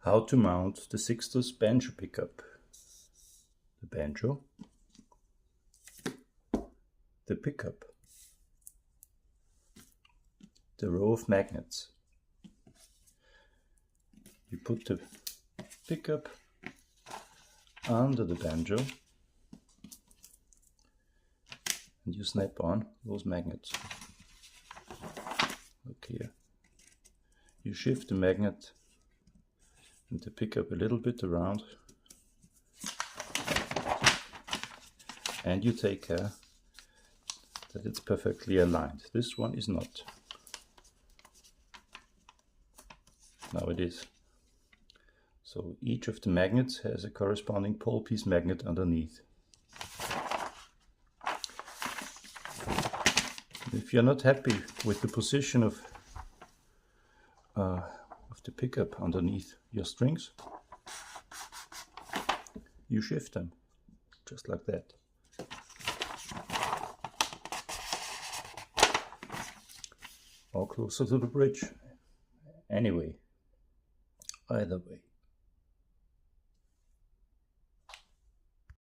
How to mount the Sixtus banjo pickup. The banjo, the pickup, the row of magnets. You put the pickup under the banjo and you snap on those magnets. Look here. You shift the magnet and the pickup a little bit around, and you take care that it's perfectly aligned. This one is not. Now it is. So each of the magnets has a corresponding pole piece magnet underneath. If you're not happy with the position of the pickup underneath your strings, you shift them just like that. Or closer to the bridge. Anyway, either way.